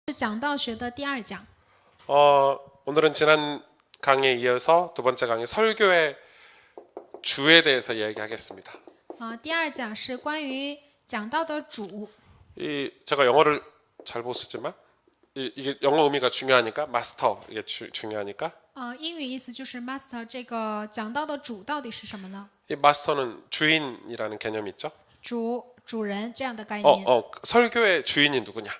是讲道学的第二讲。 오늘은 지난 강의에 이어서 두 번째 강의 설교의 주에 대해서 이야기하겠습니다. 第二讲是关于讲道的主。 제가 영어를 잘 못 쓰지만 이게 영어 의미가 중요하니까 마스터 이게 중요하니까 英语意思就是 master， 这个讲道的主到底是什么呢？ 이 마스터는 주인이라는 개념이 있죠. 主人这样的概念。 설교의 주인이 누구냐?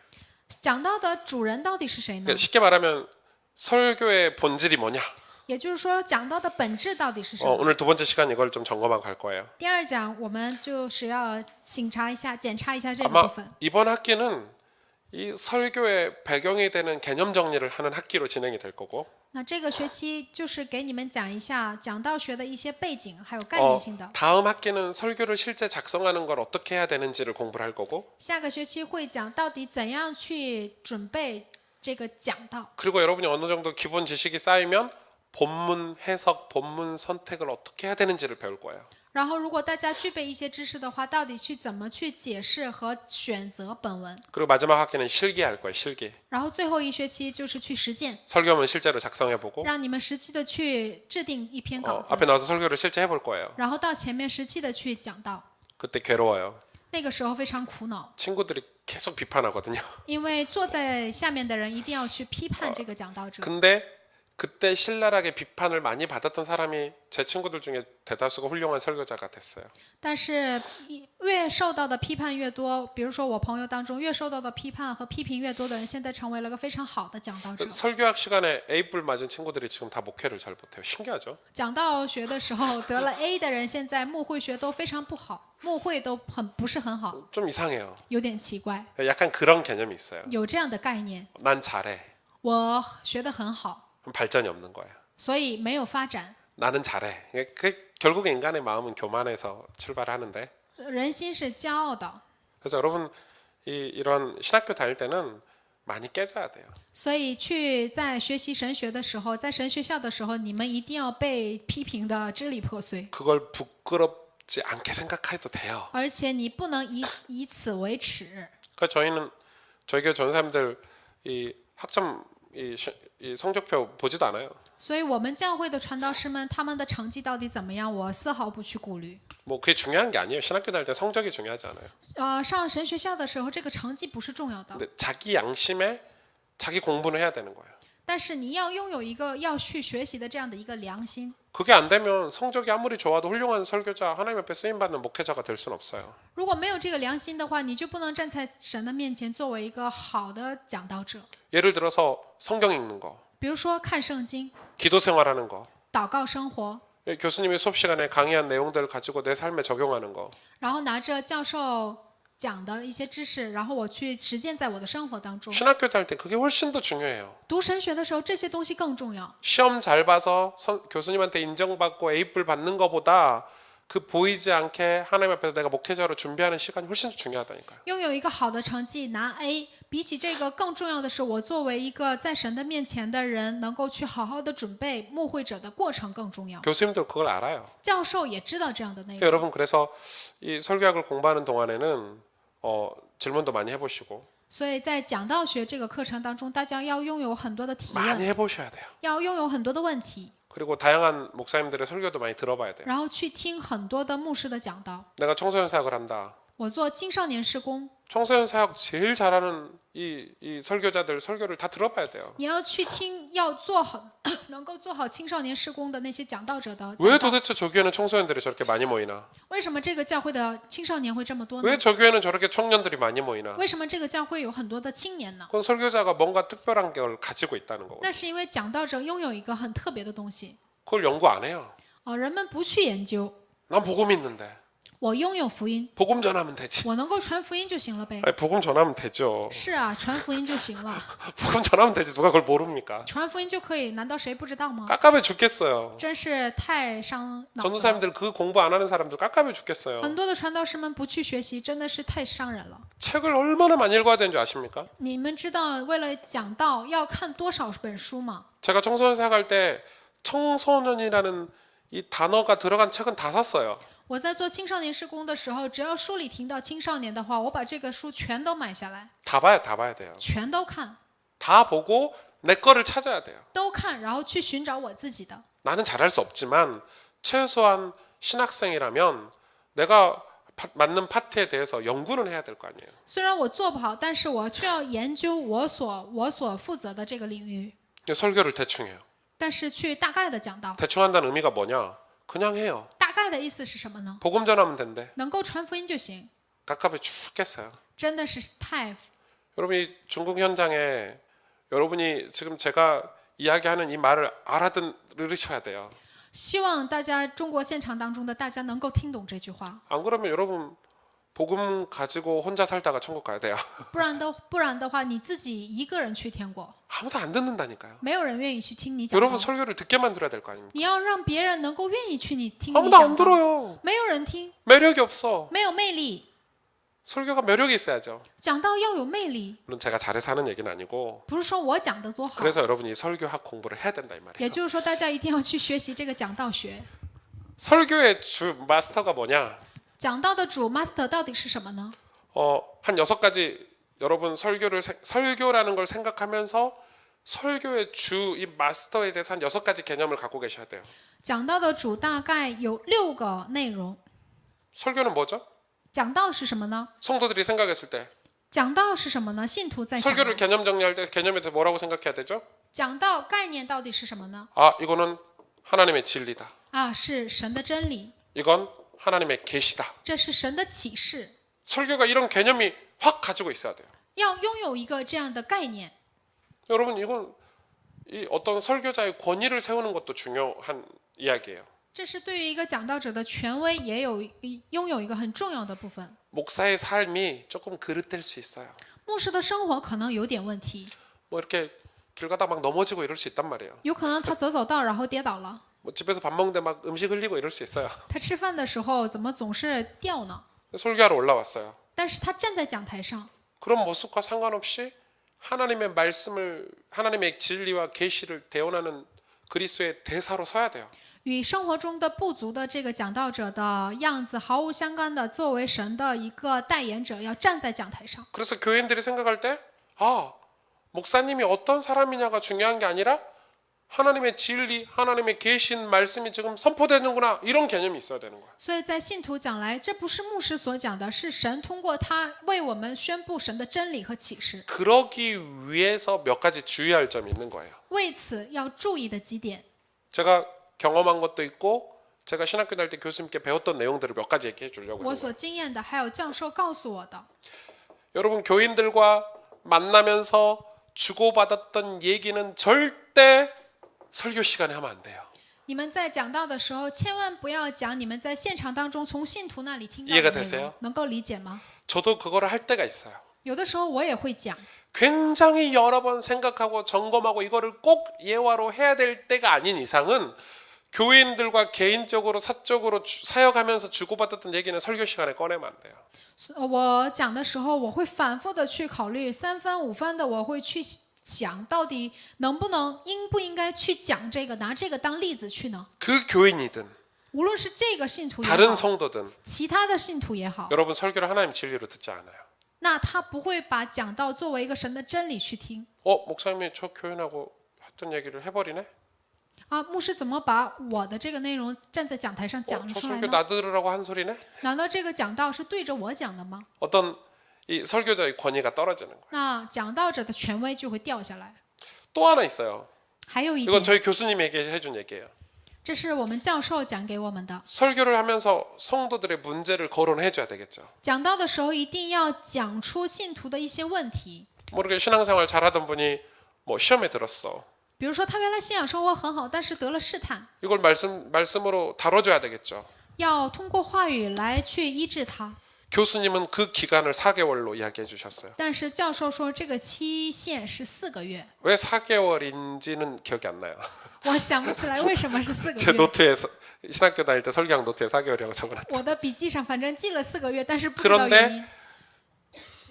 讲道的主人到底是谁呢？ 쉽게 말하면 설교의 본질이 뭐냐? 也就是说，讲道的本质到底是什么？ 오늘 두 번째 시간 이걸 좀 점검하고 갈 거예요. 第二讲我们就是要检查一下这个部 아마 分。 이번 학기는 이 설교의 배경이 되는 개념 정리를 하는 학기로 진행이 될 거고, 那这个学期就是给你们讲一下讲道学的一些背景，还有概念性的。 다음 학기는 설교를 실제 작성하는 걸 어떻게 해야 되는지를 공부를 할 거고, 下个学期会讲到底怎样去准备这个讲道。 그리고 여러분이 어느 정도 기본 지식이 쌓이면 본문 해석, 본문 선택을 어떻게 해야 되는지를 배울 거예요. 然后，如果大家具备一些知识的话，到底去怎么去解释和选择本文？ 그리고 마지막 학기는 실기할 거예요. 실기. 然后最后一学期就是去实践， 설교문 실제로 작성해보고, 让你们实际的去制定一篇稿子， 앞에 나와서 설교를 실제 해볼 거예요. 然后到前面实际的去讲道。 그때 괴로워요. 那个时候非常苦恼， 친구들이 계속 비판하거든요. 因为坐在下面的人一定要去批判这个讲道者。 근데 그때 신랄하게 비판을 많이 받았던 사람이 제 친구들 중에 대다수가 훌륭한 설교자가 됐어요. 但是越受到的批判越多，比如说我朋友当中越受到的批判和批评越多的人，现在成为了个非常好的讲道者。 설교학 시간에 A뿔 맞은 친구들이 지금 다 목회를 잘 못해요. 신기하죠? 讲道学的时候得了 A 的人，现在牧会学都非常不好，牧会都不是很好， 좀 이상해요. 有点奇怪， 약간 그런 개념이 있어요. 有这样的概念。 난 잘해. 我学得很好， 그럼 발전이 없는 거예요. 所以没有发展。 나는 잘해. 결국 인간의 마음은 교만에서 출발하는데, 人心是骄傲的， 그래서 여러분 이런 신학교 다닐 때는 많이 깨져야 돼요. 所以在学习神学的时候，在神学校的時候，你们一定要被批评的支离破碎， 그걸 부끄럽지 않게 생각해도 돼요. 而且你不能以此为耻。 그러니까 저희 교회 전사님들 이 학점 이 성적표 보지도 않아요. 所以我们教会的传道师们，他们的成绩到底怎么样，我丝毫不去顾虑。 뭐 그게 중요한 게 아니에요. 신학교 다닐 때 성적이 중요하지 않아요. 上神学校的时候，这个成绩不是重要的， 근데 자기 양심에 자기 공부는 해야 되는 거예요. 但是你要拥有一个要去学习的这样的一个良心。 그게 안 되면 성적이 아무리 좋아도 훌륭한 설교자, 하나님 앞에 쓰임 받는 목회자가 될 수는 없어요. 如果没有这个良心的话，你就不能站在神的面前作为一个好的讲道者。 예를 들어서 성경 읽는 거, 比如说看圣经、 기도 생활하는 거, 祷告生活， 교수님이 수업 시간에 강의한 내용들을 가지고 내 삶에 적용하는 거. 然后拿着教授讲的一些知识，然后我去实践在我的生活当中。 신학교 다닐 때 그게 훨씬 더 중요해요. 读神学的时候，这些东西更重要。 시험 잘 봐서 교수님한테 인정받고 A뿔 받는 것보다 그 보이지 않게 하나님 앞에서 내가 목회자로 준비하는 시간이 훨씬 더 중요하다니까요. 拥有一个好的成绩拿 A， 比起这个更重要的是，我作为一个在神的面前的人，能够去好好的准备牧会者的过程更重要。 교수님들 그걸 알아요. 教授也知道这样的内容。 여러분 그래서 이 설교학을 공부하는 동안에는 질문도 많이 해보시고 所以在讲道学这个课程当中，大家要拥有很多的提 많이 问， 해보셔야 돼요. 要拥有很多的问题， 그리고 다양한 목사님들의 설교도 많이 들어봐야 돼요. 然后去听很多的牧师的讲道。 내가 청소년 사역을 한다. 我做青少年事工， 청소년 사역 제일 잘하는 이 설교자들 설교를 다 들어봐야 돼요. 你要去听，要做好，能够做好青少年事工的那些讲道者的 왜 讲道。 도대체 저 교회는 청소년들이 저렇게 많이 모이나? 为什么这个教会的青少年会这么多呢？ 왜 저 교회는 저렇게 청년들이 많이 모이나? 为什么这个教会有很多的青年呢？ 그건 설교자가 뭔가 특별한 걸 가지고 있다는 거고. 那是因为讲道者拥有一个很特别的东西。 그걸 연구 안 해요. 人们不去研究。 난 복음 있는데 我拥有福音， 복음 전하면 되지. 我能够传福音就行了呗。 아니, 복음 전하면 되죠. 是啊，传福音就行了， 복음 전하면 되지. 누가 그걸 모릅니까? 传福音就可以，难道谁不知道吗？ 깝깝해 죽겠어요. 真是太伤脑子了。 전도사님들 그 공부 안 하는 사람들 깝깝해 죽겠어요. 很多的传道师们不去学习，真的是太伤人了。 책을 얼마나 많이 읽어야 되는 줄 아십니까? 你们知道为了讲道要看多少本书吗？ 제가 청소년 사역할 때 청소년이라는 이 단어가 들어간 책은 다 샀어요. 我在做青少年事工的时候，只要书里提到青少年的话，我把这个书全都买下来， 다 봐야 돼요. 全都看。다 보고 내 거를 찾아야 돼요. 都看，然后去寻找我自己的。 나는 잘할 수 없지만 최소한 신학생이라면 내가 맞는 파트에 대해서 연구는 해야 될 거 아니에요. 虽然我做不好，但是我却要研究我所负责的这个领域。 설교를 대충 해요. 但是去大概的讲道， 대충 한다는 의미가 뭐냐? 그냥 해요. 大概的意思是什么呢？ 복음 전하면 된대. 能够传福音就行， 깝깝해 죽겠어요. 真的是太 여러분이 중국 현장에 여러분이 지금 제가 이야기하는 이 말을 알아들으셔야 돼요. 希望大家中国现场当中的大家能够听懂这句话， 안 그러면 여러분 복음 가지고 혼자 살다가 천국 가야 돼요. 不然的话，你自己一个人去天国， 아무도 안 듣는다니까요. 没有人愿意去听你讲 여러분 道。 설교를 듣게 만들어야 될 거 아닙니까? 你要让别人能够愿意去听你 아무도 안 讲道， 들어요. 没有人听， 매력이 없어. 没有魅力。 설교가 매력이 있어야죠. 讲道要有魅力， 물론 제가 잘해서 하는 얘기는 아니고 不是说我讲的多好， 그래서 여러분이 설교학 공부를 해야 된다 이 也 말이에요. 就是说大家一定要去学习这个讲道学。 설교의 주 마스터가 뭐냐? 讲道的主 master 到底是什么呢？ 한 6가지 여러분 설교라는 걸 생각하면서 설교의 주 이 마스터에 대해서 한 6가지 개념을 갖고 계셔야 돼요. 讲道的主大概有6个内容。 설교는 뭐죠? 讲道是什么呢？ 성도들이 생각했을 때 讲道是什么呢？信徒在想 설교를 개념 정리할 때 개념에 대해서 뭐라고 생각해야 되죠? 讲道概念到底是什么呢？ 아, 이거는 하나님의 진리다. 啊，是神的真理， 이건 하나님의 계시다. 这是神的启示， 설교가 이런 개념이 확 가지고 있어야 돼요. 要拥有一个这样的概念。 여러분 이건 이 어떤 설교자의 권위를 세우는 것도 중요한 이야기예요. 这是对于一个讲道者的权威也拥有一个很重要的部分。 목사의 삶이 조금 그릇될 수 있어요. 牧师的生活可能有点问题， 뭐 이렇게 길 가다 막 넘어지고 이럴 수 있단 말이에요. 有可能他走道然后跌倒了， 뭐 집에서 밥 먹는데 막 음식 흘리고 이럴 수 있어요. 他吃饭的时候怎么总是掉呢？ 설교하러 올라왔어요. 但是他站在讲台上， 그런 모습과 상관없이 하나님의 말씀을 하나님의 진리와 계시를 대언하는 그리스도의 대사로 서야 돼요. 与生活中的不足的这个讲道者的样子毫无相干的，作为神的一个代言者，要站在讲台上。 그래서 교인들이 생각할 때, 아, 목사님이 어떤 사람이냐가 중요한 게 아니라 하나님의 진리, 하나님의 계신 말씀이 지금 선포되는구나 이런 개념이 있어야 되는 거예요. 所以在信徒讲来，这不是牧师所讲的，是神通过他为我们宣布神的真理和启示。 그러기 위해서 몇 가지 주의할 점이 있는 거예요. 为此要注意的几点， 제가 경험한 것도 있고 제가 신학교 다닐 때 교수님께 배웠던 내용들을 몇 가지 얘기해 주려고 我 해요. 所经验的，还有教授告诉我的。 여러분 교인들과 만나면서 주고받았던 얘기는 절대 설교 시간에 하면 안 돼요. 你们在讲道的时候，千万不要讲你们在现场当中从信徒那里听到 이해가 的内 되세요 容，能够理解吗？ 저도 그거를 할 때가 있어요. 有的时候我也会讲， 굉장히 여러 번 생각하고 점검하고 이거를 꼭 예화로 해야 될 때가 아닌 이상은 교인들과 개인적으로 사적으로 사역하면서 주고받았던 얘기는 설교 시간에 꺼내면 안 돼요. 我讲的时候，我会反复的去考虑，三番五番的，我会去想到底能不能应不应该去讲这个，拿这个当例子去呢？ 그 교인이든 无论是这个信徒也 다른 好， 성도든 其他的信徒也好， 여러분 설교를 하나님 진리로 듣지 않아요. 那他不会把讲道作为一个神的真理去听。 목사님이 저 교인하고 했던 얘기를 해버리네? 啊，牧师怎么把我的这个内容站在讲台上讲 저 出来 설교 呢？ 나 들으라고 한 소리네? 难道这个讲道是对着我讲的吗？ 어떤 이 설교자의 권위가 떨어지는 거예요. 那讲道者的权威就会掉下来。 또 하나 있어요. 还有一 이건 点， 저희 교수님에게 해준 얘기예요. 这是我们教授讲给我们的。 설교를 하면서 성도들의 문제를 거론해 줘야 되겠죠. 讲道的时候一定要讲出信徒的一些问题， 모르게 신앙생활 잘하던 분이 뭐 시험에 들었어. 比如说他原来信仰生活很好，但是得了试探， 이걸 말씀으로 다뤄줘야 되겠죠. 要通过话语来去医治他。 교수님은 그 기간을 4개월로 이야기해 주셨어요. 但是教授说这个期限是4个月， 왜 4개월인지는 기억이 안 나요. 我想不起来为什么是4 제 个月。 노트에 신학교 다닐 때 설교학 노트에 4개월이라고 적어놨어요. 我的笔记上反正记了4个月，但是不知道 그런데 原因。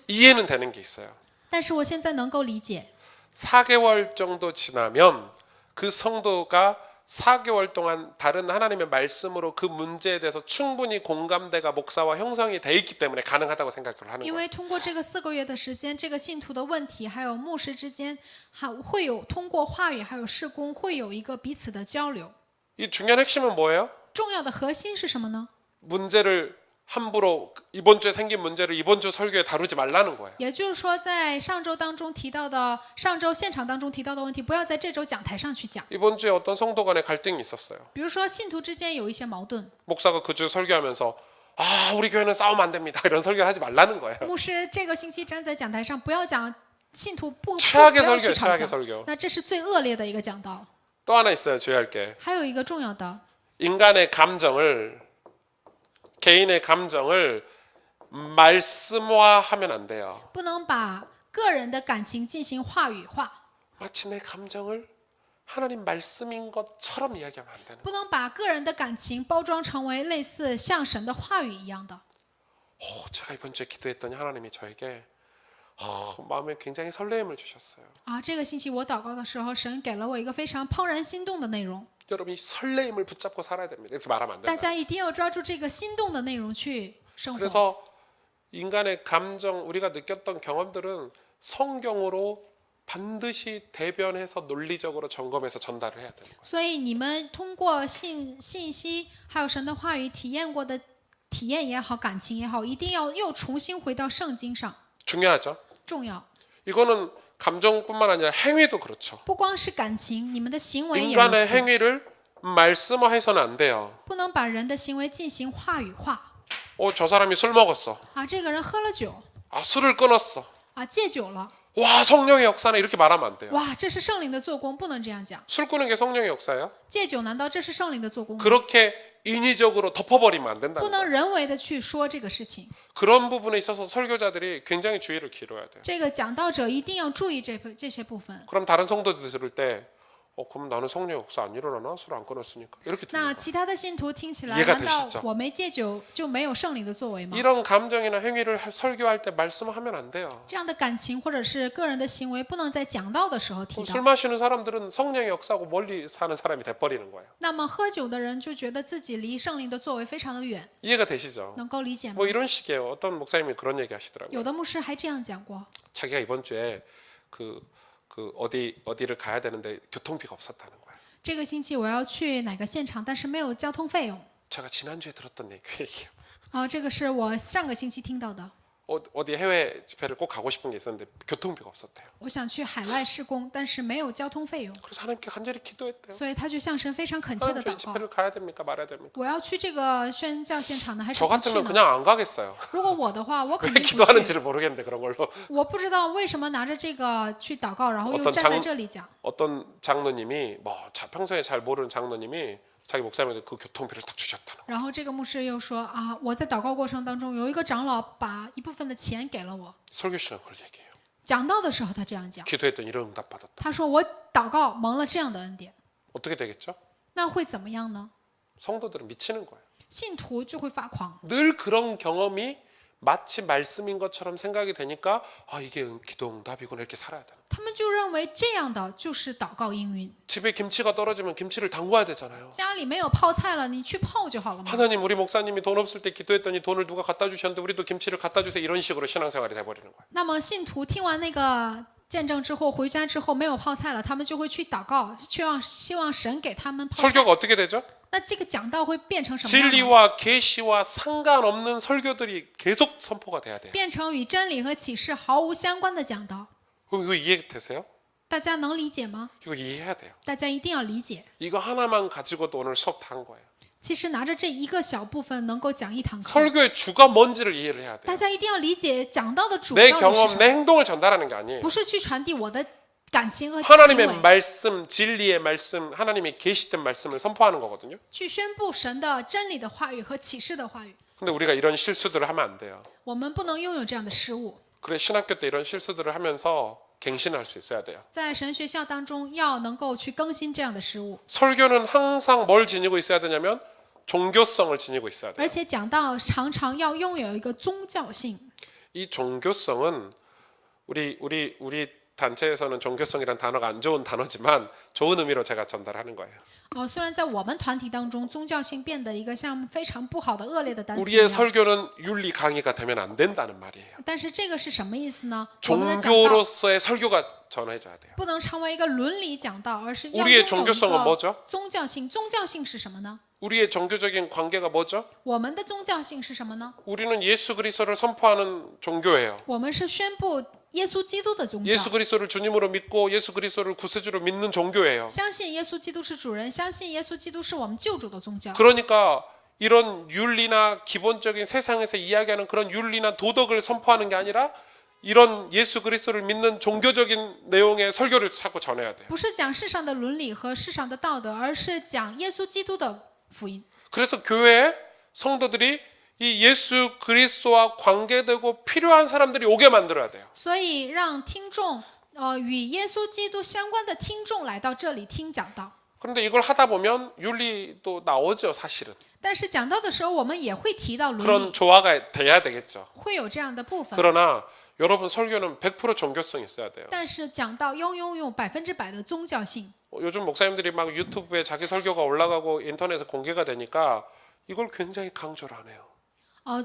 이해는 되는 게 있어요. 但是我现在能够理解， 4개월 정도 지나면 그 성도가 4개월 동안 다른 하나님의 말씀으로 그 문제에 대해서 충분히 공감대가 목사와 형성이 돼 있기 때문에 가능하다고 생각을 하는 因 거예요. 为通过这个4个月的时间，这个信徒的问题还有牧师之间，还会有通过话语还有事工会有一个彼此的交流。 이 중요한 핵심은 뭐예요? 重要的核心是什么呢？ 문제를 함부로 이번 주에 생긴 문제를 이번 주 설교에 다루지 말라는 거예요. 也就是说，在上周当中提到的，上周现场当中提到的问题，不要在这周讲台上去讲。 이번 주에 어떤 성도 간에 갈등이 있었어요. 比如说，信徒之间有一些矛盾， 목사가 그 주 설교하면서 우리 교회는 싸우면 안 됩니다. 이런 설교를 하지 말라는 거예요. 牧师这个星期站在讲台上，不要讲信徒不 최악의 要 설교예요. 去吵 최악의 架， 설교. 那这是最恶劣的一个讲道。 또 하나 있어요. 주의할 게. 还有一个重要的， 인간의 감정을 개인의 감정을 말씀화하면 안 돼요. 不能把个人的感情进行话语化， 마치 내 감정을 하나님 말씀인 것처럼 이야기하면 안 되는. 不能把个人的感情包装成为类似像神的话语一样的。 제가 이번 주에 기도했더니 하나님이 저에게 마음에 굉장히 설레임을 주셨어요. 啊，这个星期我祷告的时候，神给了我一个非常怦然心动的内容。 여러분이 설레임을 붙잡고 살아야 됩니다. 이렇게 말하면 안 大 된다. 家一定要抓住这个心动的内容去生活。 그래서 인간의 감정, 우리가 느꼈던 경험들은 성경으로 반드시 대변해서 논리적으로 점검해서 전달을 해야 되는 거예요. 所以你们通过信息，还有神的话语体验过的体验也好，感情也好，一定要又重新回到圣经上， 중요하죠. 重要。 이거는 감정뿐만 아니라 행위도 그렇죠. 不光是感情，你们的行为也如 인간의 此， 행위를 말씀화해서는 안 돼요. 不能把人的行为进行话语化。 저 사람이 술 먹었어. 啊，这个人喝了酒， 술을 끊었어. 啊，戒酒了， 와, 성령의 역사네. 이렇게 말하면 안 돼요. 哇，这是圣灵的做工，不能这样讲。 술 끊는 게 성령의 역사예요? 戒酒难道这是圣灵的做工吗？ 그렇게 인위적으로 덮어버리면 안 不 된다는 能 거예요. 人为的去说这个事情。 그런 부분에 있어서 설교자들이 굉장히 주의를 기울여야 돼요. 这个讲道者一定要注意这些部分。 그럼 다른 성도들 들을 때 그럼 나는 성령 역사 안 일어나나? 술 안 끊었으니까. 이렇게 那 들려요. 其他的信徒听起来， 이해가 难 되시죠 道我没戒酒就没有圣灵的作为吗？ 이런 감정이나 행위를 설교할 때 말씀하면 안 돼요. 这样的感情或者是个人的行为，不能在讲道的时候提 술 到。 마시는 사람들은 성령의 역사하고 멀리 사는 사람이 돼버리는 거예요. 那么喝酒的人就觉得自己离圣灵的作为非常的远， 이해가 되시죠? 能够理解吗？ 뭐 이런 식이에요. 어떤 목사님이 그런 얘기 하시더라고요. 有的牧师还这样讲过， 자기가 이번 주에 어디를 가야 되는데 교통비가 없었다는 거예요. 这个星期我要去哪个现场，但是没有交通费用。 제가 지난주에 들었던 얘기예요. 这个是我上个星期听到的。 어디 해외 집회를 꼭 가고 싶은 게 있었는데 교통비가 없었대요. 我想去海外施工，但是没有交通费用， 그래서 하나님께 간절히 기도했대요. 所以他就向神非常恳切 하나님 的 저희 祷告： 집회를 가야 됩니까? 말아야 됩니까? 我要去这个宣教现场呢，还是 저 不去 같으면 呢？ 그냥 안 가겠어요. 如果我的话，我 왜 肯定不去。 기도하는지를 모르겠는데 그런 걸로. 我不知道为什么拿着这个去祷告，然后又 어떤 站在这里讲。 어떤 장로님이 평소에 잘 모르는 장로님이 자기 목사님한테 그 교통비를 딱 주셨다는. 然后这个牧师又说我在祷告过程当中有一个长老把一部分的钱给了我。 설교 시간 그걸 얘기해요. 讲道的时候他这样讲， 기도했더니 이런 응답 받았다. 他说我祷告蒙了这样的恩典， 어떻게 되겠죠? 那会怎么样呢？ 성도들은 미치는 거예요. 信徒就会发狂， 늘 그런 경험이 마치 말씀인 것처럼 생각이 되니까 이게 기도 응답이구나 이렇게 살아야 돼요. 他们就认为这样的就是祷告应允。 집에 김치가 떨어지면 김치를 담궈야 되잖아요. 家里没有泡菜了，你去泡就好了嘛。 하나님 우리 목사님이 돈 없을 때 기도했더니 돈을 누가 갖다 주셨는데 우리도 김치를 갖다 주세요. 이런 식으로 신앙생활이 돼버리는 거예요. 那么信徒听完那个见证之后，回家之后没有泡菜了，他们就会去祷告，希望神给他们泡菜。 설교가 어떻게 되죠? 那这个讲道会变成什么样呢？ 진리와 계시와 상관없는 설교들이 계속 선포가 돼야 돼요. 变成与真理和启示毫无相关的讲道。 그럼 이거 이해되세요? 大家能理解吗？ 이거 이해해야 돼요. 大家一定要理解。 이거 하나만 가지고도 오늘 수업 다 한 거예요. 其实拿着这一个小部分能够讲一堂课， 설교의 주가 뭔지를 이해를 해야 大 돼요. 家一定要理解讲道的主 내 到底是 경험, 什 내 么， 행동을 전달하는 게 아니에요. 不是去传递我的感情和行 하나님의 为， 말씀, 진리의 말씀, 하나님이 계시된 말씀을 선포하는 거거든요. 去宣布神的真理的话语和启示的话语。 근데 우리가 이런 실수들을 하면 안 돼요. 我们不能拥有这样的失误。 그래 신학교 때 이런 실수들을 하면서 갱신할 수 있어야 돼요. 在神学校当中，要能够去更新这样的失误， 설교는 항상 뭘 지니고 있어야 되냐면 종교성을 지니고 있어야 돼요. 而且讲道常常要拥有一个宗教性。 이 종교성은 우리 단체에서는 종교성이란 단어가 안 좋은 단어지만 좋은 의미로 제가 전달하는 거예요. 虽然在我们团体当中，宗教性变得一个像非常不好的、恶劣的单词一 우리의 样， 설교는 윤리 강의가 되면 안 된다는 말이에요. 但是这个是什么意思呢？我们的讲道 종교로서의 설교가 전해져야 돼요. 不能成为一个伦理讲道，而是要 우리의 拥有一 종교성은 个 뭐죠? 宗教性。宗教性是什么呢？ 우리의 종교적인 관계가 뭐죠? 我们的宗教性是什么呢？ 우리는 예수 그리스도를 선포하는 종교예요. 我们是宣布耶稣基督的宗教， 예수 그리스도를 주님으로 믿고 예수 그리스도를 구세주로 믿는 종교예요. 相信耶稣基督是主人，相信耶稣基督是我们救主的宗教。 그러니까 이런 윤리나 기본적인 세상에서 이야기하는 그런 윤리나 도덕을 선포하는 게 아니라 이런 예수 그리스도를 믿는 종교적인 내용의 설교를 자꾸 전해야 돼요. 不是讲世上的伦理和世上的道德，而是讲耶稣基督的福音。 그래서 교회에 성도들이 이 예수 그리스도와 관계되고 필요한 사람들이 오게 만들어야 돼요. 所以让听众，与耶稣基督相关的听众来到这里听讲道。 그런데 이걸 하다 보면 윤리도 나오죠, 사실은. 但是讲道的时候，我们也会提到伦 그런 理， 조화가 돼야 되겠죠. 会有这样的部分。 그러나 여러분 설교는 100% 종교성이 있어야 돼요. 但是讲道要拥有100%的宗教性。 요즘 목사님들이 막 유튜브에 자기 설교가 올라가고 인터넷에 공개가 되니까 이걸 굉장히 강조를 안 해요.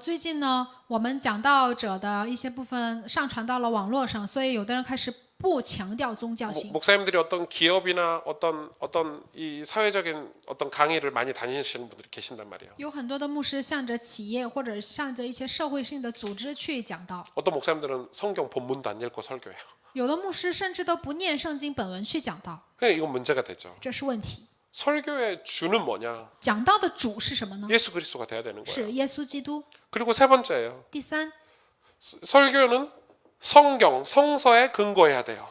最近呢，我们讲道者的一些部分上传到了网络上，所以有的人开始不强调宗教性。 목사님들이 어떤 기업이나 어떤 이 사회적인 어떤 강의를 많이 다니시는 분들이 계신단 말이에요. 有很多的牧师向着企业或者向着一些社会性的组织去讲道， 어떤 목사님들은 성경 본문도 안 읽고 설교해요. 有的牧师甚至都不念圣经本文去讲道， 그냥 이건 문제가 되죠. 这是问题。 설교의 주는 뭐냐? 讲道的主是什么呢？ 예수 그리스도가 돼야 되는 거예요. 是耶稣基督。 그리고 세 번째예요. 第三， 설교는 성경, 성서에 근거해야 돼요.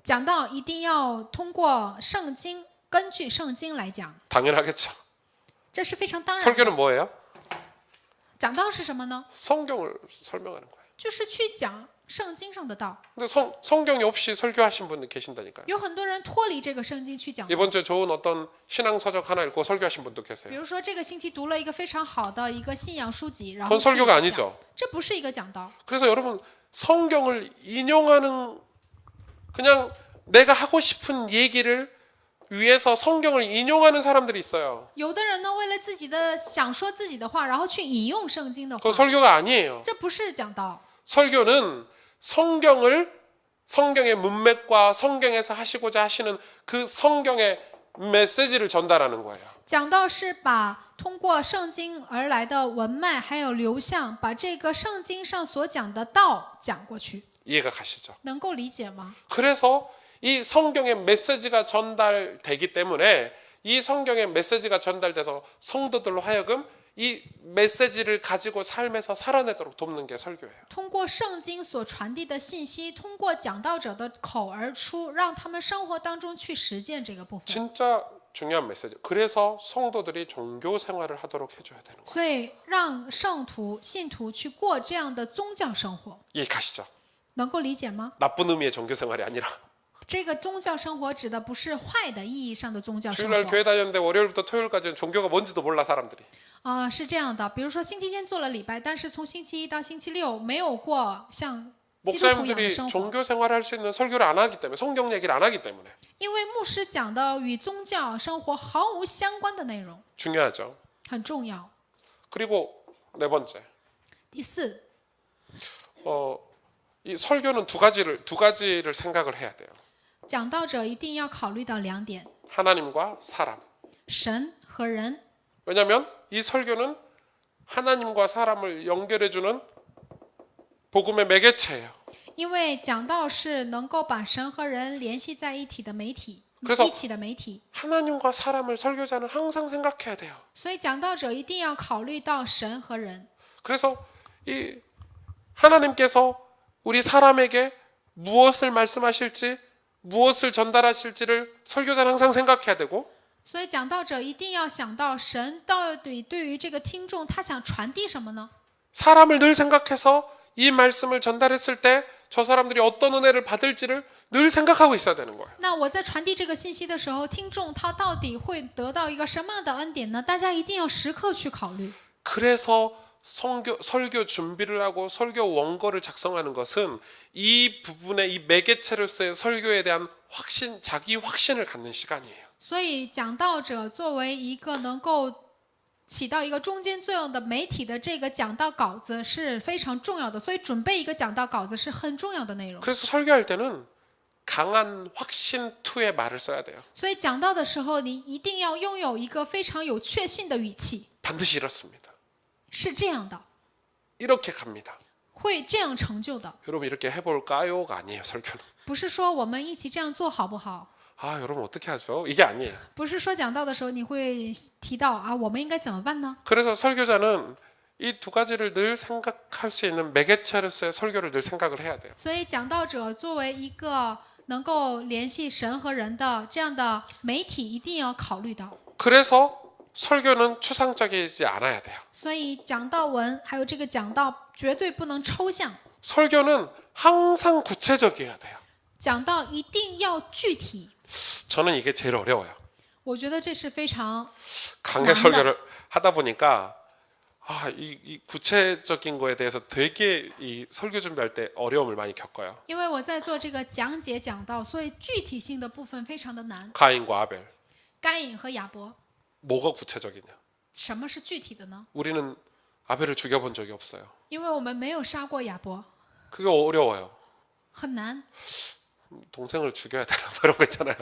讲道一定要通过圣经，根据圣经来讲， 당연하겠죠. 这是非常当然的。 설교는 뭐예요? 讲道是什么呢？ 성경을 설명하는 거예요. 就是去讲圣经上的道。 근데 성경이 없이 설교하신 분들 계신다니까요. 有很多人脱离这个圣经去讲道。 이번 주에 좋은 어떤 신앙 서적 하나 읽고 설교하신 분도 比 계세요. 如说这个星期读了一个非常好的一个信仰书籍，然 그건 后去 설교가 讲 아니죠. 这不是一个讲道。 그래서 여러분 성경을 인용하는 그냥 내가 하고 싶은 얘기를 위해서 성경을 인용하는 사람들이 있어요. 有的人呢，为了自己的想说自己的话，然后去引用圣经的 그거 话， 설교가 아니에요. 这不是讲道。 설교는 성경의 문맥과 성경에서 하시고자 하시는 그 성경의 메시지를 전달하는 거예요. 讲道是把通过圣经而来的文脉还有流向，把这个圣经上所讲的道讲过去， 이해가 가시죠? 能够理解吗？ 그래서 이 성경의 메시지가 전달되기 때문에 이 성경의 메시지가 전달돼서 성도들로 하여금 이 메시지를 가지고 삶에서 살아내도록 돕는 게 설교예요. 通过圣经所传递的信息，通过讲道者的口而出，让他们生活当中去实践这个部分。 진짜 중요한 메시지. 그래서 성도들이 종교 생활을 하도록 해줘야 되는 거예요. 所以让圣徒、信徒去过这样的宗教生活， 이해 가시죠? 能够理解吗？ 나쁜 의미의 종교 생활이 아니라 这个宗教生活指的不是坏的意义上的宗教生 주일날 活。 교회 다녔는데 월요일부터 토요일까지는 종교가 뭔지도 몰라 사람들이. 是这样的，比如说星期天做了礼拜，但是从星期一到星期六没有过像基督徒一样的 목사님들이 生活。 종교 생활을 할 수 있는 설교를 안 하기 때문에 성경 얘기를 안 하기 때문에 因为牧师讲的与宗教生活毫无相关的内容， 중요하죠. 很重要。 그리고 네 번째, 第四， 이 설교는 두 가지를 생각을 해야 돼요. 讲道者一定要考虑到两点： 하나님과 사람. 神和人。 왜냐하면 이 설교는 하나님과 사람을 연결해주는 복음의 매개체예요. 因为讲道是能够把神和人联系在一起的媒体， 그래서 一起的媒体。 하나님과 사람을 설교자는 항상 생각해야 돼요. 所以讲道者一定要考虑到神和人。 그래서 이 하나님께서 우리 사람에게 무엇을 말씀하실지 무엇을 전달하실지를 설교자는 항상 생각해야 되고 所以讲道者一定要想到神到底对于这个听众他想传递什么呢？ 사람을 늘 생각해서 이 말씀을 전달했을 때 저 사람들이 어떤 은혜를 받을지를 늘 생각하고 있어야 되는 거예요. 那我在传递这个信息的时候，听众他到底会得到一个什么样的恩典呢？大家一定要时刻去考虑。 그래서 설교 준비를 하고 설교 원고를 작성하는 것은 이 부분의 이 매개체로서의 설교에 대한 자기 확신을 갖는 시간이에요. 所以讲道者作为一个能够起到一个中间作用的媒体的这个讲道稿子是非常重要的，所以准备一个讲道稿子是很重要的内容。 그래서 설교할 때는 강한 확신투의 말을 써야 돼요. 所以讲道的时候，你一定要拥有一个非常有确信的语气， 반드시 이렇습니다. 是这样的， 이렇게 갑니다. 会这样成就的， 여러분 이렇게 해볼까요가 아니에요. 설교는. 不是说我们一起这样做好不好， 아 여러분 어떻게 하죠? 이게 아니에요. 不是说讲道的时候你会提到啊，我们应该怎么办呢？ 그래서 설교자는 이 두 가지를 늘 생각할 수 있는 매개체로서의 설교를 늘 생각을 해야 돼요. 所以讲道者作为一个能够联系神和人的这样的媒体，一定要考虑到。 그래서 설교는 추상적이지 않아야 돼요. 所以讲道文还有这个讲道绝对不能抽象， 설교는 항상 구체적이어야 돼요. 讲道一定要具体。 저는 이게 제일 어려워요. 我觉得这是非常 강해 설교를 하다 보니까 이 구체적인 거에 대해서 되게 이 설교 준비할 때 어려움을 많이 겪어요. 因为我在做这个讲解讲道，所以具体性的部分非常的难。 가인과 아벨 该隐和亚伯， 뭐가 구체적이냐? 什么是具体的呢？ 우리는 아벨을 죽여본 적이 없어요. 因为我们没有杀过亚伯， 그게 어려워요. 很难。 동생을 죽여야 되나 그런 거 있잖아요.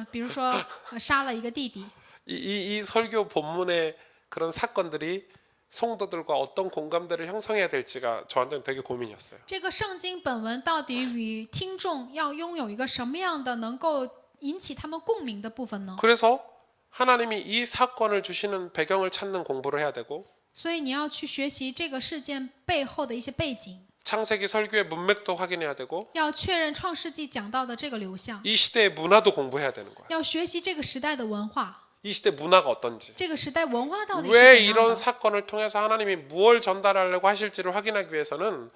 比如说杀了一个弟弟， 이 설교 본문의 그런 사건들이 성도들과 어떤 공감대를 형성해야 될지가 저한테는 되게 고민이었어요. 这个圣经本文到底与听众要拥有一个什么样的能够引起他们共鸣的部分呢？ 그래서 하나님이 이 사건을 주시는 배경을 찾는 공부를 해야 되고 所以你要去学习这个事件背后的一些背景， 창세기 설교의 문맥도 확인해야 되고 要确认创世纪讲到的这个流向， 이 시대의 문화도 공부해야 되는 거예요. 要学习这个时代的文化， 이 시대 문화가 어떤지 这个时代文化到底是 왜 怎样 이런 的？ 사건을 통해서 하나님이 무엇을 전달하려고 하실지를 확인하기 위해서는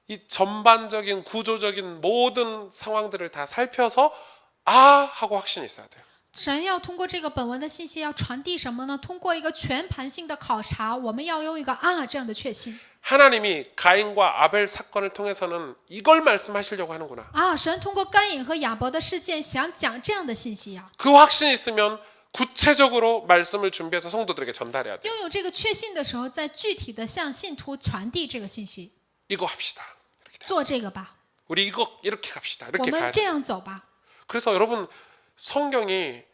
이 전반적인 구조적인 모든 상황들을 다 살펴서 하고 확신이 있어야 돼요. 神要通过这个本文的信息要传递什么呢？通过一个全盘性的考察，我们要用一个这样的确信。 하나님이 가인과 아벨 사건을 통해서는 이걸 말씀하시려고 하는구나. 神通过该隐和亚伯的事件想讲这样的信息呀。 그 확신이 있으면 구체적으로 말씀을 준비해서 성도들에게 전달해야 돼요. 拥有这个确信的时候，再具体的向信徒传递这个信息。 이거 합시다. 이렇게 돼요. 做这个吧， 우리 이거 이렇게 갑시다. 我 이렇게 们 가야 这 돼요. 样走吧。 그래서 여러분 성경이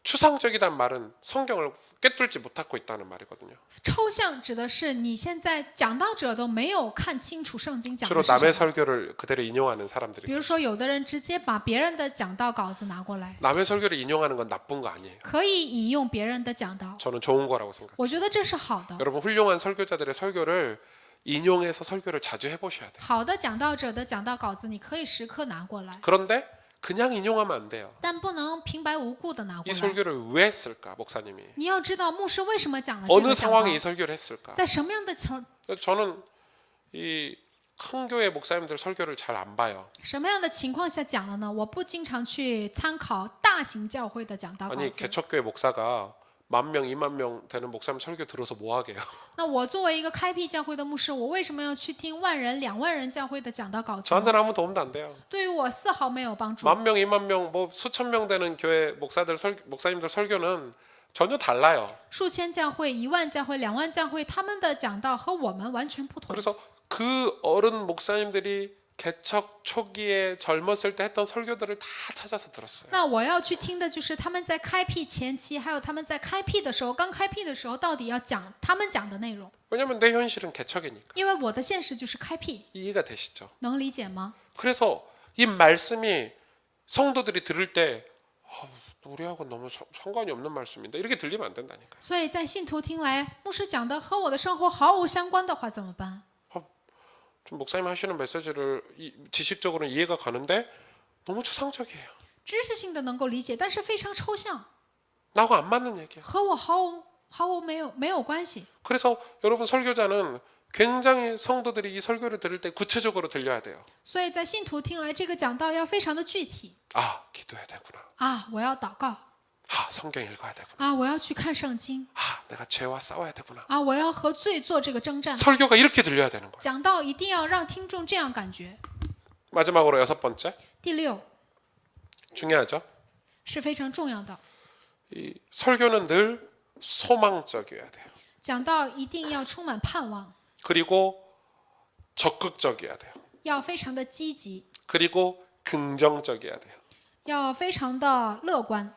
추상적이란 말은 성경을 꿰뚫지 못하고 있다는 말이거든요. 抽象指的是你现在讲道者都没有看清楚圣经讲 주로 的是 남의 什么。 설교를 그대로 인용하는 사람들이. 比如说，有的人直接把别人的讲道稿子拿过来， 남의 설교를 인용하는 건 나쁜 거 아니에요. 可以引用别人的讲道， 저는 좋은 거라고 생각해요. 我觉得这是好的。 여러분 훌륭한 설교자들의 설교를 인용해서 설교를 자주 해보셔야 돼요. 好的讲道者的讲道稿子，你可以时刻拿过来， 그런데 그냥 인용하면 안 돼요. 但不能平白无故的拿 이 过来。 설교를 왜 했을까 목사님이? 你要知道牧师为什么讲了这 어느 个讲道， 상황에 이 설교를 했을까? 在什么样的情 저는 이 큰 교회 목사님들 설교를 잘 안 봐요. 什么样的情况下讲了呢？我不经常去参考大型教会的讲道稿 아니 子。 개척교회 목사가 10,000명, 20,000명 되는 목사님 설교 들어서 뭐 하게요? 那我作为一个开辟教会的牧师，我为什么要去听10000人、20000人教会的讲道稿子呢？ 저한테는 아무 도움도 안 돼요. 对于我丝毫没有帮助。 10,000명, 20,000명, 뭐 수천 명 되는 교회 목사님들 설교는 전혀 달라요. 数千教会、10000教会、20000教会，他们的讲道和我们完全不同。 그래서 그 어른 목사님들이 개척 초기에 젊었을 때 했던 설교들을 다 찾아서 들었어요. 那我要去听的就是他们在开辟前期，还有他们在开辟的时候，刚开辟的时候，到底要讲他们讲的内容。 왜냐하면 내 현실은 개척이니까. 因为我的现实就是开辟， 이해가 되시죠? 能理解吗？ 그래서 이 말씀이 성도들이 들을 때 우리하고 너무 상관이 없는 말씀인데 이렇게 들리면 안 된다니까요. 所以在信徒听来，牧师讲的和我的生活毫无相关的话怎么办？ 좀 목사님 하시는 메시지를 지식적으로는 이해가 가는데 너무 추상적이에요. 知识性的能够理解，但是非常抽象， 나하고 안 맞는 얘기야. 和我毫无没有关系。 그래서 여러분 설교자는 굉장히 성도들이 이 설교를 들을 때 구체적으로 들려야 돼요. 所以在信徒听来，这个讲道要非常的具体 기도해야 되구나. 我要祷告 성경 읽어야 되구나. 我要去看圣经 내가 죄와 싸워야 되구나. 我要和罪做这个征战。 설교가 이렇게 들려야 되는 거예요. 讲道一定要让听众这样感觉。 마지막으로 6번째 第6， 중요하죠. 是非常重要的。 이 설교는 늘 소망적이어야 돼요. 讲道一定要充满盼望， 그리고 적극적이어야 돼요. 要非常的积极， 그리고 긍정적이어야 돼요. 要非常的乐观。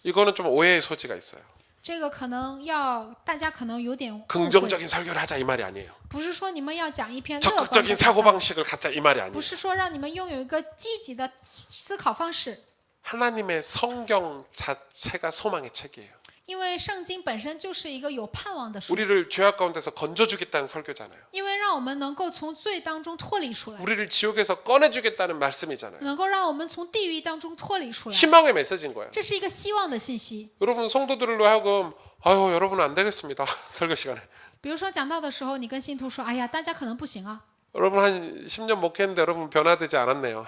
이거는 좀 오해의 소지가 있어요. 这个可能要大家可能有点误会， 긍정적인 설교를 하자 이 말이 아니에요. 不是说你们要讲一篇乐观 적극적인 的 사고 讲道， 방식을 갖자 이 말이 不 아니에요. 是说让你们拥有一个积极的思考方式， 하나님의 성경 자체가 소망의 책이에요. 因为圣经本身就是一个有盼望的书， 우리를 죄악 가운데서 건져주겠다는 설교잖아요. 因为让我们能够从罪当中脱离出来， 우리를 지옥에서 꺼내주겠다는 말씀이잖아요. 能够让我们从地狱当中脱离出来， 희망의 메시지인 거예요. 这是一个希望的信息。 여러분 성도들로 하여금 아유 여러분은 안 되겠습니다. 설교 시간에. 比如说讲道的时候，你跟信徒说：“哎呀，大家可能不行啊， 여러분 한 10년 목회했는데 여러분 변화되지 않았네요.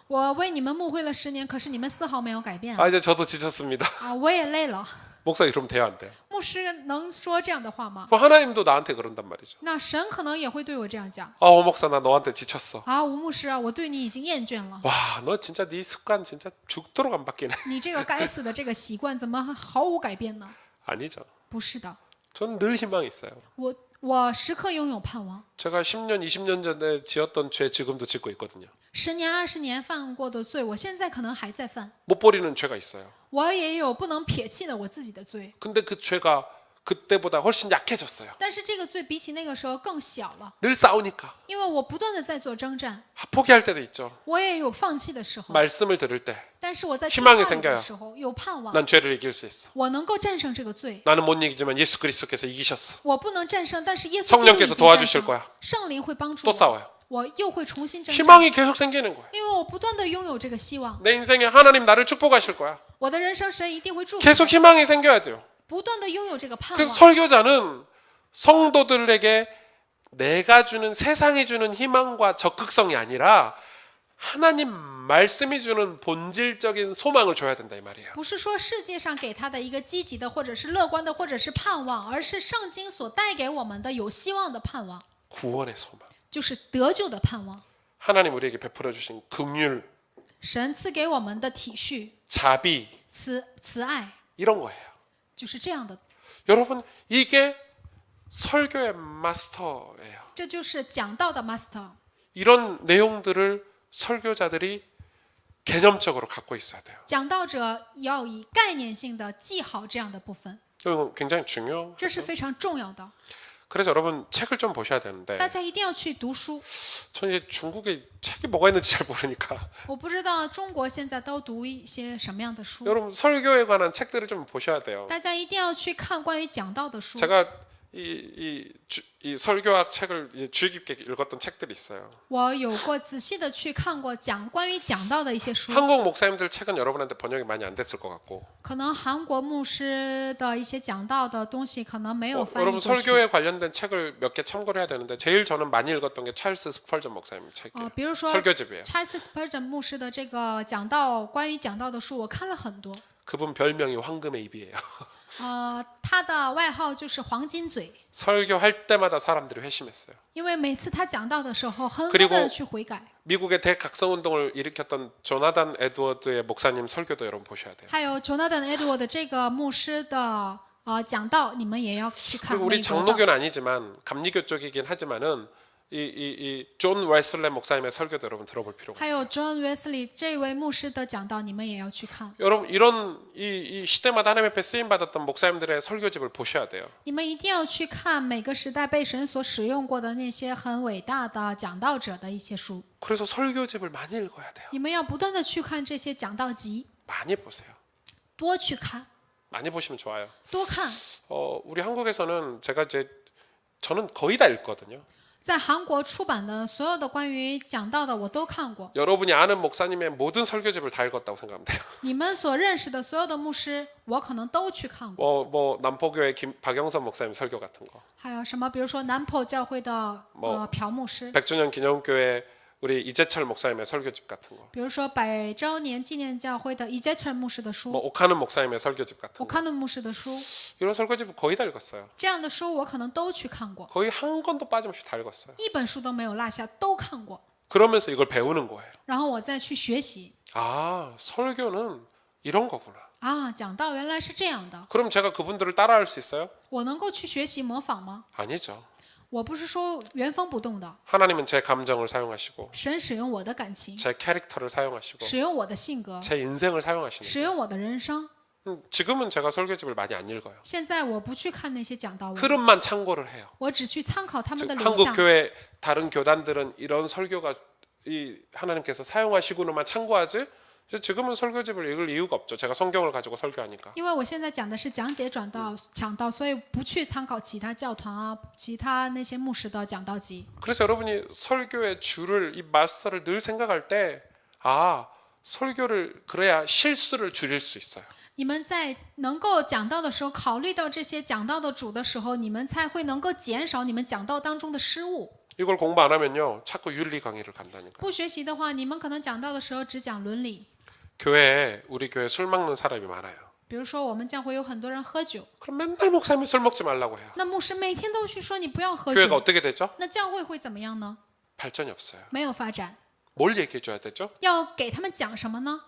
我为你们牧会了10年，可是你们丝毫没有改变啊！ 아 이제 저도 지쳤습니다. 我也累了。 목사 이러면 돼요 안 돼요? 牧师能说这样的话吗？ 뭐 하나님도 나한테 그런단 말이죠. 那神可能也会对我这样讲 오 목사 나 너한테 지쳤어. 啊，吴牧师啊，我对你已经厌倦了， 와 너 진짜 네 습관 진짜 죽도록 안 바뀌네. 你这个该死的这个习惯怎么毫无改变呢？ 아니죠. 不是的， 저는 늘 희망이 있어요. 我时刻拥有盼望。 제가 10년 20년 전에 지었던 죄 지금도 짓고 있거든요. 10年、20年犯过的罪，我现在可能还在犯， 못 버리는 죄가 있어요. 我也有不能撇弃的我自己的罪， 근데 그 죄가 그때보다 훨씬 약해졌어요. 但是这个罪比起那个时候更小了， 늘 싸우니까 因为我不断的在做征战， 포기할 때도 있죠. 我也有放弃的时候， 말씀을 들을 때 但是我在听 희망이 话语 생겨요 的时候有盼望， 난 죄를 이길 수 있어. 我能够战胜这个罪。 나는 못 이기지만 예수 그리스도께서 이기셨어. 我不能战胜，但是耶稣基督已 성령께서 经战 도와주실 胜 거야. 圣灵会帮助 또 我， 싸워요. 我又会重新征战， 희망이 계속 생기는 거예요. 因为我不断的拥有这个希望， 내 인생에 하나님 나를 축복하실 거야. 我的人生神一定会祝福 계속 我， 희망이 생겨야 돼요. 不断的拥有这个盼 그래서 望。 설교자는 성도들에게 내가 주는 세상이 주는 희망과 적극성이 아니라 하나님 말씀이 주는 본질적인 소망을 줘야 된다 이 말이에요. 不是说世界上给他的一个积极的，或者是乐观的，或者是盼望，而是圣经所带给我们的有希望的盼望， 구원의 소망. 就是得救的盼望。 하나님 우리에게 베풀어 주신 긍휼, 神赐给我们的体恤、 자비 慈爱， 이런 거예요. 就是这样的， 여러분 이게 설교의 마스터예요. 这就是讲道的 master。 이런 내용들을 설교자들이 개념적으로 갖고 있어야 돼요. 讲道者要以概念性的记好这样的部分， 이건 굉장히 중요해요. 这是非常重要的。 그래서 여러분 책을 좀 보셔야 되는데 大家一定要去读书。 저는 이제 중국에 책이 뭐가 있는지 잘 모르니까 我不知道中国现在都读一些什么样的书， 여러분 설교에 관한 책들을 좀 보셔야 돼요. 大家一定要去看关于讲道的书。 제가 이 설교학 책을 이제 주의 깊게 읽었던 책들이 있어요. 我有过仔细的去看过关于讲道的一些书， 한국 목사님들 책은 여러분한테 번역이 많이 안 됐을 것 같고 可能韩国牧师的一些讲道的东西可能没有翻译 여러분 过去。 설교에 관련된 책을 몇 개 참고를 해야 되는데 제일 저는 많이 읽었던 게 찰스 스펄전 목사님 책이에요. 比如说 설교집이에요. Charles Spurgeon 牧师的这个讲道关于讲道的书，我看了很多。 그분 별명이 황금의 입이에요. 他的外号就是黄金嘴， 설교할 때마다 사람들이 회심했어요. 因为每次他讲道的时候，很多 그리고 的人去悔改。 미국의 대각성 운동을 일으켰던 조나단 에드워드의 목사님 설교도 여러분 보셔야 돼요. 还有 Jonathan Edward 这个牧师的讲道，你们也要去看。 그리고 우리 美国的 장로교는 아니지만 감리교 쪽이긴 하지만은 이 존 웨슬레 목사님의 설교도 여러분 들어볼 필요가 还 있어요. 有 John Wesley 这位牧师的讲道，你们也要去看。 여러분 이런 이 시대마다 하나님 앞에 쓰임 받았던 목사님들의 설교집을 보셔야 돼요. 你们一定要去看每个时代被神所使用过的那些很伟大的讲道者的一些书。 그래서 설교집을 많이 읽어야 돼요. 你们要不断的去看这些讲道集， 많이 보세요. 多去看， 많이 보시면 좋아요. 多看。 우리 한국에서는 저는 거의 다 읽거든요. 在韩国出版的所有的关于讲道的我都看过， 여러분이 아는 목사님의 모든 설교집을 다 읽었다고 생각하면 돼요. 你们所认识的所有的牧师，我可能都去看过。 뭐 남포교회 박영선 목사님 설교 같은 거, 还有什么？比如说南浦教会的朴牧师， 100주년 기념교회 우리 이재철 목사님의 설교집 같은 거, 比如说100周年纪念教会的이재철牧师的书， 뭐 오카는 목사님의 설교집 같은 거, 오카는牧师的书， 이런 설교집 거의 다 읽었어요. 这样的书我可能都去看过， 거의 한 권도 빠짐없이 다 읽었어요. 一本书都没有落下，都看过。 그러면서 이걸 배우는 거예요. 然后我再去学习。 아, 설교는 이런 거구나. 啊，讲道原来是这样的， 그럼 제가 그분들을 따라할 수 있어요? 我能够去学习模仿吗？ 아니죠. 我不是说原封不动的， 하나님은 제 감정을 사용하시고 神使用我的感情， 제 캐릭터를 사용하시고 使用我的性格， 제 인생을 사용하시는 使用我的人生。 지금은 제가 설교집을 많이 안 읽어요. 现在我不去看那些讲道文， 흐름만 참고를 해요. 我只去参考他们的 즉 流 한국 向。 교회 다른 교단들은 이런 설교가 이 하나님께서 사용하시고는만 참고하지. 그래서 지금은 설교집을 읽을 이유가 없죠. 제가 성경을 가지고 설교하니까. 因为我现在讲的是讲解转道、讲道，所以不去参考其他教团啊、其他那些牧师的讲道集。 그래서 여러분이 설교의 줄을 이 마스터를 늘 생각할 때 설교를 그래야 실수를 줄일 수 있어요. 你们在能够讲道的时候，考虑到这些讲道的主的时候，你们才会能够减少你们讲道当中的失误。 이걸 공부 안 하면요, 자꾸 윤리 강의를 간다니까. 不学习的话，你们可能讲道的时候只讲伦理。 교회에 우리 교회 술 먹는 사람이 많아요. 比如说，我们教会有很多人喝酒， 그럼 맨날 목사님이 술 먹지 말라고 해요. 那牧师每天都去说你不要喝 교회가 酒， 어떻게 되죠? 那教会会怎么样呢？ 발전이 없어요. 没有发展。 뭘 얘기해 줘야 되죠? 要给他们讲什么呢？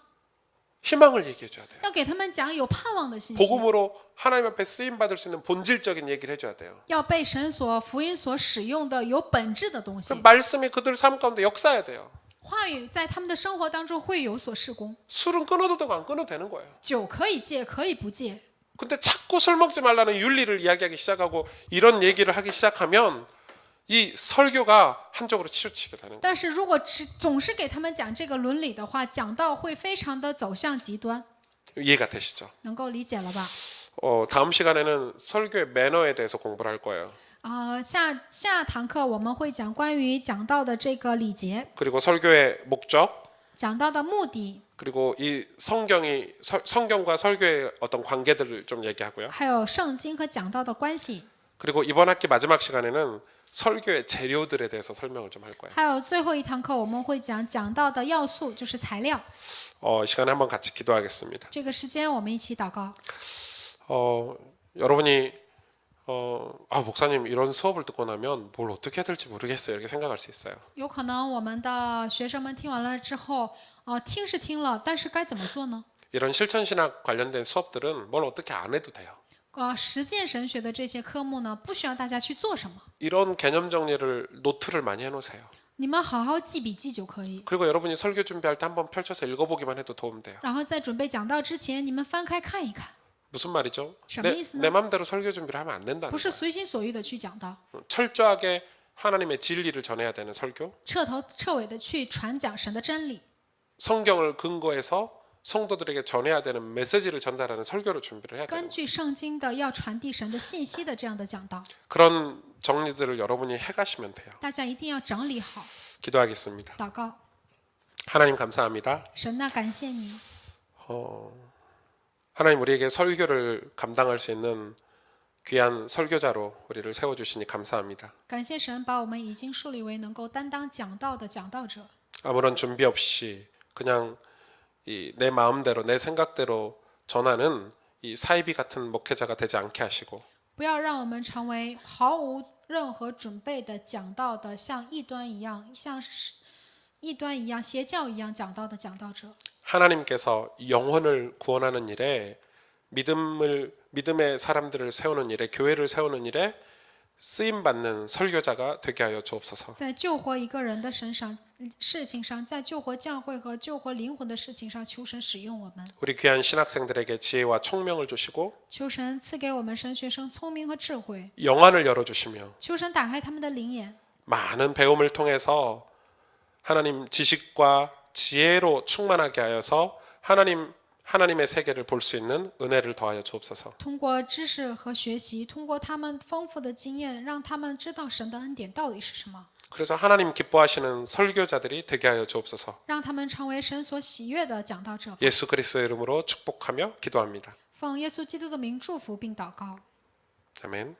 희망을 얘기해 줘야 돼요. 要给他们讲有盼望的信息， 복음으로 하나님 앞에 쓰임 받을 수 있는 본질적인 얘기를 해줘야 돼요. 要被神所福音所使用的有本质的东 그 西。 말씀이 그들 삶 가운데 역사해야 돼요. 话语在他们的生活当中会有所施工。 술은 끊어도 되고 안 끊어도 되는 거예요. 酒可以戒，可以不戒， 근데 자꾸 술 먹지 말라는 윤리를 이야기하기 시작하고 이런 얘기를 하기 시작하면 이 설교가 한쪽으로 치우치게 되는 거예요. 但是如果总是给他们讲这个伦理的话，讲道会非常的走向极端， 이해가 되시죠? 能够理解了吧？ 다음 시간에는 설교의 매너에 대해서 공부를 할 거예요. 下堂课我们会讲关于讲道的这个礼节， 그리고 설교의 목적, 讲道的目的， 그리고 이 성경과 설교의 어떤 관계들을 좀 얘기하고요. 还有圣经和讲道的关系， 그리고 이번 학기 마지막 시간에는 설교의 재료들에 대해서 설명을 좀 할 거예요. 还有最后一堂课我们会讲讲道的要素，就是材料。 이 시간에 한번 같이 기도하겠습니다. 这个时间我们一起祷告。 여러분이 목사님 이런 수업을 듣고 나면 뭘 어떻게 해야 될지 모르겠어요. 이렇게 생각할 수 있어요. 有可能我们的学生们听完了之后，听是听了，但是该怎么做呢？ 이런 실천 신학 관련된 수업들은 뭘 어떻게 안 해도 돼요. 实践神学的这些科目呢，不需要大家去做什么， 이런 개념 정리를 노트를 많이 해놓으세요. 你们好好记笔记就可以。 그리고 여러분이 설교 준비할 때 한번 펼쳐서 읽어보기만 해도 도움 돼요. 然后在准备讲道之前，你们翻开看一看， 무슨 말이죠? 什么意思呢？ 내 맘대로 설교 준비를 하면 안 不 된다는 是 거예요. 随心所欲的去讲道， 철저하게 하나님의 진리를 전해야 되는 설교, 彻头彻尾的去传讲神的真理， 성경을 근거해서 성도들에게 전해야 되는 메시지를 전달하는 설교를 준비를 해야 돼요. 根据圣经的要传递神的信息的这样的讲道， 그런 정리들을 여러분이 해가시면 돼요. 大家一定要整理好。 기도하겠습니다. 祷告， 하나님 감사합니다. 神呐，感谢你， 하나님 우리에게 설교를 감당할 수 있는 귀한 설교자로 우리를 세워주시니 감사합니다. 感谢神把我们已经树立为能够担当讲道的讲道者， 아무런 준비 없이 그냥 내 마음대로 내 생각대로 전하는 이 사이비 같은 목회자가 되지 않게 하시고 不要让我们成为毫无任何准备的讲道的，像异端一样，像是异端一样、邪教一样讲道的讲道者。 하나님께서 영혼을 구원하는 일에 믿음의 사람들을 세우는 일에 교회를 세우는 일에 쓰임 받는 설교자가 되게 하여 주옵소서. 在救活一个人的事情上，在救活教会和救活灵魂的事情上，求神使用我们， 우리 귀한 신학생들에게 지혜와 총명을 주시고 求神赐给我们神学生聪明和智慧， 영안을 열어주시며 求神打开他们的灵眼， 많은 배움을 통해서 하나님 지식과 지혜로 충만하게 하여서 하나님의 세계를 볼 수 있는 은혜를 더하여 주옵소서. 通过知识和学习，通过他们丰富的经验，让他们知道神的恩典到底是什么， 그래서 하나님 기뻐하시는 설교자들이 되게 하여 주옵소서. 让他们成为神所喜悦的讲道者。 예수 그리스도의 이름으로 축복하며 기도합니다. 奉耶稣基督的名祝福并祷告。 아멘.